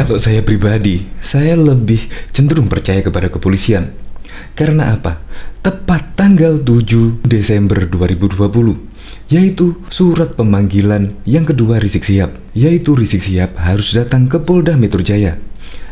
Kalau saya pribadi, saya lebih cenderung percaya kepada kepolisian. Karena apa? Tepat tanggal 7 Desember 2020, yaitu surat pemanggilan yang kedua Rizik Syihab, yaitu Rizik Syihab harus datang ke Polda Metro Jaya.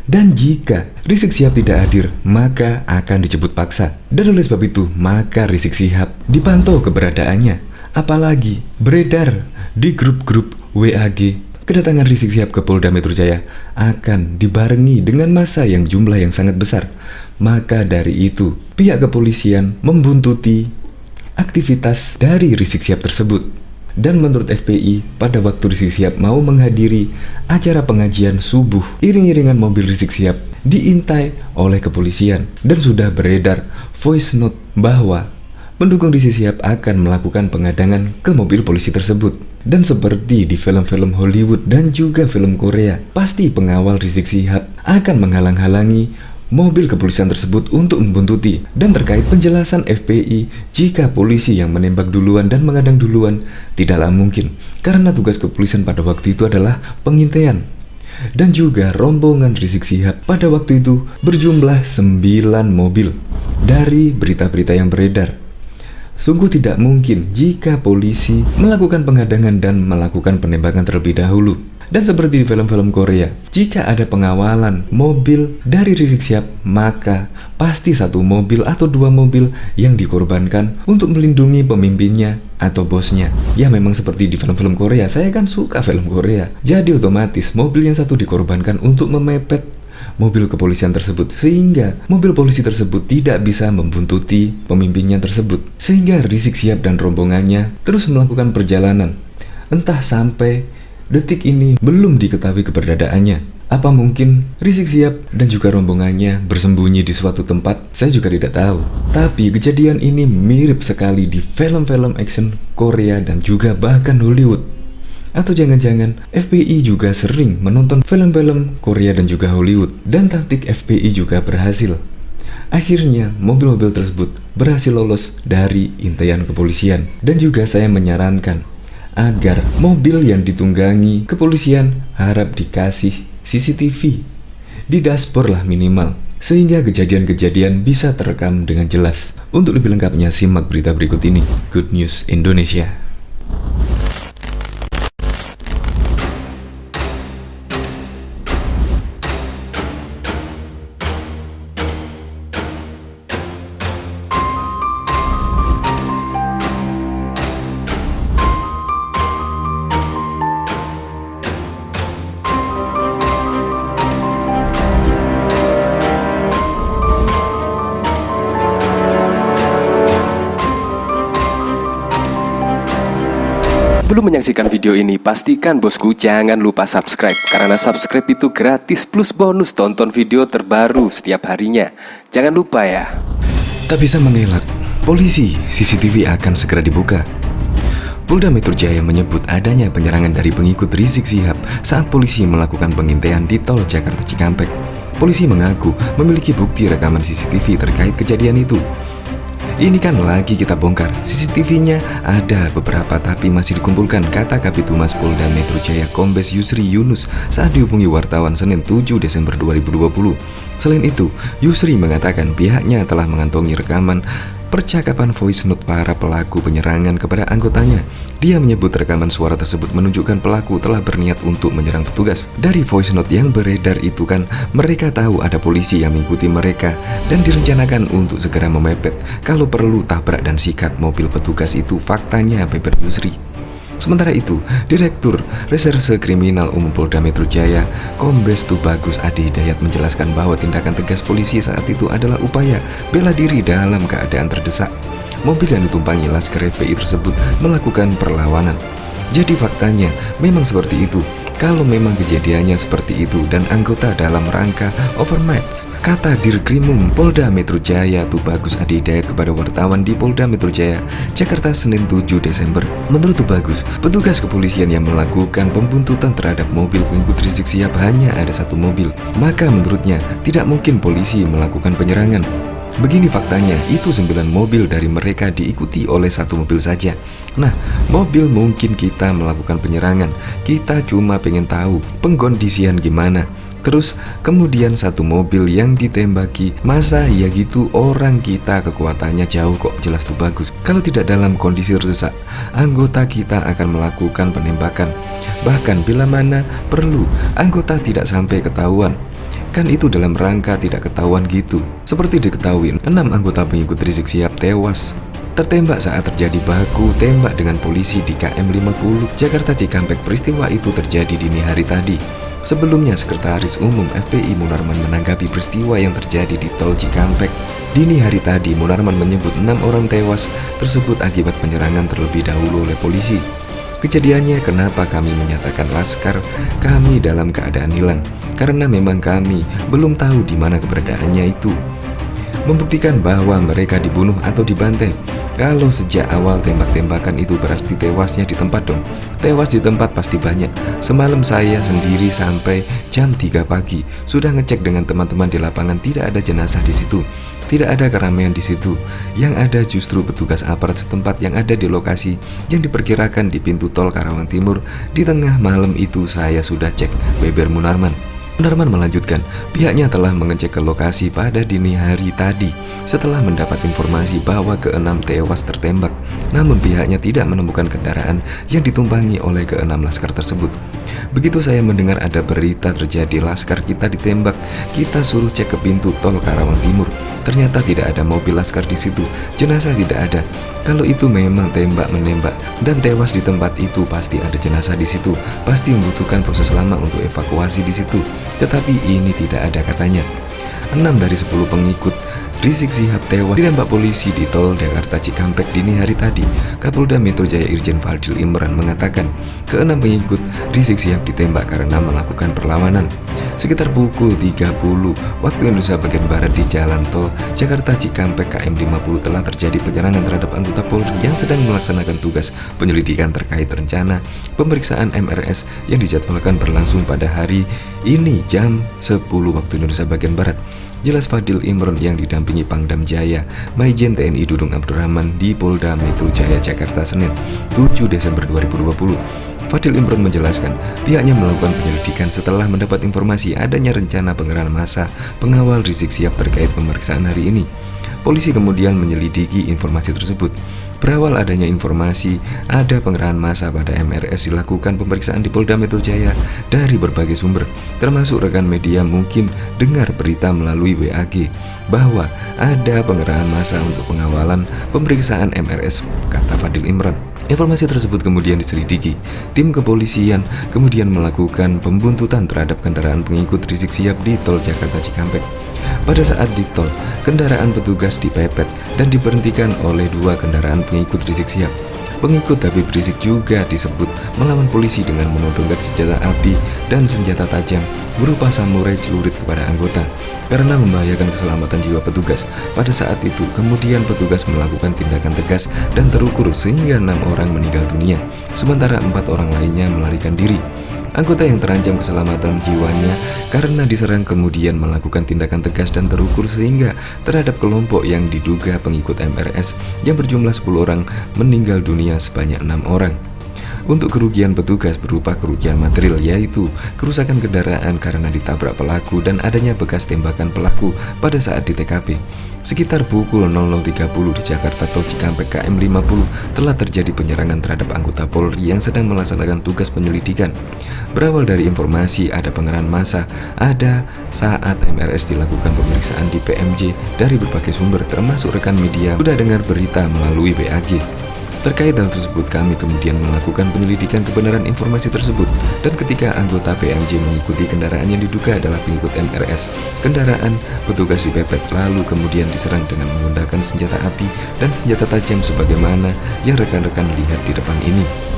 Dan jika Rizik Syihab tidak hadir, maka akan dijemput paksa. Dan oleh sebab itu, maka Rizik Syihab dipantau keberadaannya. Apalagi beredar di grup-grup WAG, kedatangan Rizik Syihab ke Polda Metro Jaya akan dibarengi dengan massa yang jumlah yang sangat besar. Maka dari itu, pihak kepolisian membuntuti aktivitas dari Rizik Syihab tersebut. Dan menurut FPI, pada waktu Rizik Syihab mau menghadiri acara pengajian subuh, iring-iringan mobil Rizik Syihab diintai oleh kepolisian. Dan sudah beredar voice note bahwa pendukung Rizik Syihab akan melakukan pengadangan ke mobil polisi tersebut. Dan seperti di film-film Hollywood dan juga film Korea, pasti pengawal Rizik Syihab akan menghalang-halangi mobil kepolisian tersebut untuk membuntuti. Dan terkait penjelasan FPI, jika polisi yang menembak duluan dan mengadang duluan, tidaklah mungkin, karena tugas kepolisian pada waktu itu adalah pengintaian. Dan juga rombongan Rizik Syihab pada waktu itu berjumlah 9 mobil. Dari berita-berita yang beredar, sungguh tidak mungkin jika polisi melakukan pengadangan dan melakukan penembakan terlebih dahulu. Dan seperti di film-film Korea, jika ada pengawalan mobil dari Rizik Syihab, maka pasti satu mobil atau dua mobil yang dikorbankan untuk melindungi pemimpinnya atau bosnya. Ya memang seperti di film-film Korea, saya kan suka film Korea. Jadi otomatis mobil yang satu dikorbankan untuk memepet mobil kepolisian tersebut, sehingga mobil polisi tersebut tidak bisa membuntuti pemimpinnya tersebut. Sehingga Rizik Syihab dan rombongannya terus melakukan perjalanan. Entah sampai detik ini belum diketahui keberadaannya. Apa mungkin Rizik Syihab dan juga rombongannya bersembunyi di suatu tempat? Saya juga tidak tahu. Tapi kejadian ini mirip sekali di film-film action Korea dan juga bahkan Hollywood. Atau jangan-jangan FPI juga sering menonton film-film Korea dan juga Hollywood, dan taktik FPI juga berhasil. Akhirnya mobil-mobil tersebut berhasil lolos dari intaian kepolisian. Dan juga saya menyarankan agar mobil yang ditunggangi kepolisian harap dikasih CCTV di dashboard lah minimal, sehingga kejadian-kejadian bisa terekam dengan jelas. Untuk lebih lengkapnya simak berita berikut ini. Good News Indonesia. Sebelum menyaksikan video ini, pastikan bosku jangan lupa subscribe, karena subscribe itu gratis plus bonus tonton video terbaru setiap harinya. Jangan lupa ya. Tak bisa mengelak, polisi CCTV akan segera dibuka. Polda Metro Jaya menyebut adanya penyerangan dari pengikut Rizik Syihab saat polisi melakukan pengintaian di tol Jakarta Cikampek. Polisi mengaku memiliki bukti rekaman CCTV terkait kejadian itu. Ini kan lagi kita bongkar, CCTV-nya ada beberapa tapi masih dikumpulkan, kata Kabid Humas Polda Metro Jaya Kombes Yusri Yunus saat dihubungi wartawan Senin 7 Desember 2020. Selain itu, Yusri mengatakan pihaknya telah mengantongi rekaman percakapan voice note para pelaku penyerangan kepada anggotanya. Dia menyebut rekaman suara tersebut menunjukkan pelaku telah berniat untuk menyerang petugas. Dari voice note yang beredar itu kan mereka tahu ada polisi yang mengikuti mereka dan direncanakan untuk segera memepet, kalau perlu tabrak dan sikat mobil petugas itu, faktanya beber Yusri. Sementara itu, Direktur Reserse Kriminal Umum Polda Metro Jaya, Kombes Tubagus Adi Hidayat menjelaskan bahwa tindakan tegas polisi saat itu adalah upaya bela diri dalam keadaan terdesak. Mobil yang ditumpangi Laskar FPI tersebut melakukan perlawanan. Jadi faktanya memang seperti itu. Kalau memang kejadiannya seperti itu dan anggota dalam rangka overmatch, kata Dirkrimum Polda Metro Jaya Tubagus Adi Hidayat kepada wartawan di Polda Metro Jaya, Jakarta Senin 7 Desember. Menurut Tubagus, petugas kepolisian yang melakukan pembuntutan terhadap mobil pengikut Rizik Syihab hanya ada satu mobil. Maka menurutnya tidak mungkin polisi melakukan penyerangan. Begini faktanya, itu 9 mobil dari mereka diikuti oleh satu mobil saja. Nah, mobil mungkin kita melakukan penyerangan. Kita cuma pengen tahu pengkondisian gimana. Terus kemudian satu mobil yang ditembaki. Masa ya gitu, orang kita kekuatannya jauh kok, jelas tuh bagus. Kalau tidak dalam kondisi terdesak, anggota kita akan melakukan penembakan. Bahkan bila mana perlu, anggota tidak sampai ketahuan. Kan itu dalam rangka tidak ketahuan gitu. Seperti diketahui, 6 anggota pengikut Rizik Syihab tewas tertembak saat terjadi baku tembak dengan polisi di KM 50 Jakarta Cikampek. Peristiwa itu terjadi dini hari tadi. Sebelumnya, Sekretaris Umum FPI Munarman menanggapi peristiwa yang terjadi di Tol Cikampek. Dini hari tadi, Munarman menyebut 6 orang tewas tersebut akibat penyerangan terlebih dahulu oleh polisi. Kejadiannya, kenapa kami menyatakan laskar kami dalam keadaan hilang? Karena memang kami belum tahu di mana keberadaannya itu. Membuktikan bahwa mereka dibunuh atau dibantai. Kalau sejak awal tembak-tembakan itu berarti tewasnya di tempat dong. Tewas di tempat pasti banyak. Semalam saya sendiri sampai jam 3 pagi sudah ngecek dengan teman-teman di lapangan, tidak ada jenazah di situ. Tidak ada keramaian di situ. Yang ada justru petugas aparat setempat yang ada di lokasi yang diperkirakan di pintu tol Karawang Timur. Di tengah malam itu saya sudah cek, beber Munarman. Munarman melanjutkan, pihaknya telah mengecek ke lokasi pada dini hari tadi setelah mendapat informasi bahwa ke-6 tewas tertembak. Namun pihaknya tidak menemukan kendaraan yang ditumpangi oleh ke-6 laskar tersebut. Begitu saya mendengar ada berita terjadi laskar kita ditembak, kita suruh cek ke pintu tol Karawang Timur. Ternyata tidak ada mobil laskar di situ, jenazah tidak ada. Kalau itu memang tembak-menembak dan tewas di tempat itu, pasti ada jenazah di situ, pasti membutuhkan proses lama untuk evakuasi di situ. Tetapi ini tidak ada katanya. 6 dari 10 pengikut Rizik Syihab tewas ditembak polisi di Tol Jakarta Cikampek dini hari tadi. Kapolda Metro Jaya Irjen Fadil Imran mengatakan ke-6 pengikut Rizik Syihab ditembak karena melakukan perlawanan. Sekitar pukul 30 waktu Indonesia bagian Barat di Jalan Tol Jakarta Cikampek KM 50 telah terjadi penyerangan terhadap anggota Polri yang sedang melaksanakan tugas penyelidikan terkait rencana pemeriksaan MRS yang dijadwalkan berlangsung pada hari ini jam 10 waktu Indonesia bagian Barat. Jelas Fadil Imran yang didampingi Pangdam Jaya Maijen TNI Dudung Abdurrahman di Polda Metro Jaya Jakarta Senin 7 Desember 2020. Fadil Imran menjelaskan pihaknya melakukan penyelidikan setelah mendapat informasi adanya rencana pengerahan massa pengawal Rizik Syihab terkait pemeriksaan hari ini. Polisi kemudian menyelidiki informasi tersebut. Berawal adanya informasi ada pengerahan massa pada MRS dilakukan pemeriksaan di Polda Metro Jaya dari berbagai sumber, termasuk rekan media mungkin dengar berita melalui WAG bahwa ada pengerahan massa untuk pengawalan pemeriksaan MRS, kata Fadil Imran. Informasi tersebut kemudian diselidiki. Tim kepolisian kemudian melakukan pembuntutan terhadap kendaraan pengikut Rizik Syihab di Tol Jakarta Cikampek. Pada saat di tol, kendaraan petugas dipepet dan diberhentikan oleh 2 kendaraan pengikut Rizik Syihab. Pengikut Habib Rizik juga disebut melawan polisi dengan menodongkan senjata api dan senjata tajam berupa samurai celurit kepada anggota karena membahayakan keselamatan jiwa petugas. Pada saat itu, kemudian petugas melakukan tindakan tegas dan terukur sehingga 6 orang meninggal dunia, sementara 4 orang lainnya melarikan diri. Anggota yang terancam keselamatan jiwanya karena diserang kemudian melakukan tindakan tegas dan terukur sehingga terhadap kelompok yang diduga pengikut MRS yang berjumlah 10 orang meninggal dunia sebanyak 6 orang. Untuk kerugian petugas berupa kerugian material yaitu kerusakan kendaraan karena ditabrak pelaku dan adanya bekas tembakan pelaku pada saat di TKP. Sekitar pukul 00.30 di Jakarta Tol Cikampek KM 50 telah terjadi penyerangan terhadap anggota Polri yang sedang melaksanakan tugas penyelidikan. Berawal dari informasi ada pengerahan massa ada saat MRS dilakukan pemeriksaan di PMJ dari berbagai sumber termasuk rekan media sudah dengar berita melalui BAG. Terkait hal tersebut, kami kemudian melakukan penyelidikan kebenaran informasi tersebut dan ketika anggota PMJ mengikuti kendaraan yang diduga adalah pengikut MRS, kendaraan petugas dipepet lalu kemudian diserang dengan menggunakan senjata api dan senjata tajam sebagaimana yang rekan-rekan lihat di depan ini.